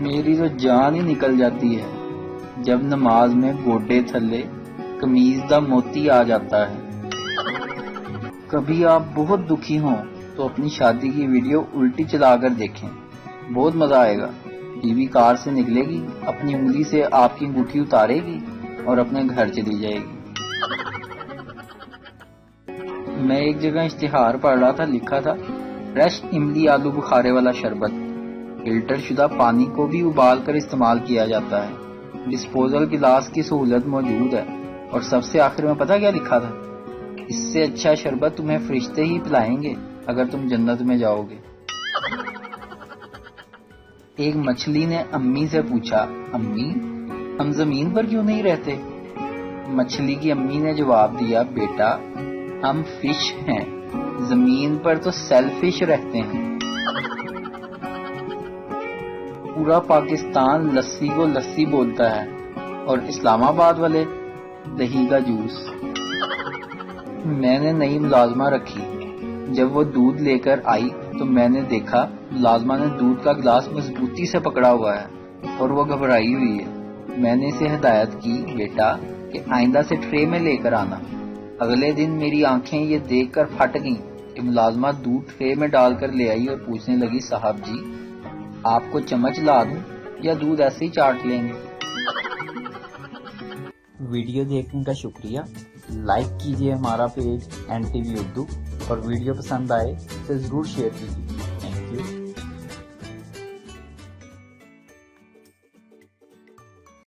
میری تو جان ہی نکل جاتی ہے جب نماز میں گوڈے تھلے قمیض دا موتی آ جاتا ہے۔ کبھی آپ بہت دکھی ہوں تو اپنی شادی کی ویڈیو الٹی چلا کر دیکھیں، بہت مزہ آئے گا۔ بیوی کار سے نکلے گی، اپنی انگلی سے آپ کی انگوٹھی اتارے گی اور اپنے گھر چلی جائے گی۔ میں ایک جگہ اشتہار پڑھ رہا تھا، لکھا تھا فریش املی آلو بخارے والا شربت، فلٹر شدہ پانی کو بھی ابال کر استعمال کیا جاتا ہے، ڈسپوزل گلاس کی سہولت موجود ہے، اور سب سے آخر میں پتہ کیا لکھا تھا؟ اس سے اچھا شربت تمہیں فرشتے ہی پلائیں گے اگر تم جنت میں جاؤ گے۔ ایک مچھلی نے امی سے پوچھا، امی ہم زمین پر کیوں نہیں رہتے؟ مچھلی کی امی نے جواب دیا، بیٹا ہم فش ہیں، زمین پر تو سیلفش رہتے ہیں۔ پورا پاکستان لسی کو لسی بولتا ہے اور اسلام آباد والے دہی کا جوس۔ میں نے نئی ملازمہ رکھی، جب وہ دودھ لے کر آئی تو میں نے دیکھا ملازمہ نے دودھ کا گلاس مضبوطی سے پکڑا ہوا ہے اور وہ گھبرائی ہوئی ہے۔ میں نے اسے ہدایت کی، بیٹا کہ آئندہ سے ٹرے میں لے کر آنا۔ اگلے دن میری آنکھیں یہ دیکھ کر پھٹ گئیں کہ ملازمہ دودھ ٹرے میں ڈال کر لے آئی اور پوچھنے لگی، صاحب جی آپ کو چمچ لا دوں یا دودھ ایسے ہی چاٹ لیں گے؟ ویڈیو دیکھنے کا شکریہ۔ لائک کیجیے ہمارا پیج NTV اردو، اور ویڈیو پسند آئے تو ضرور شیئر کیجیے۔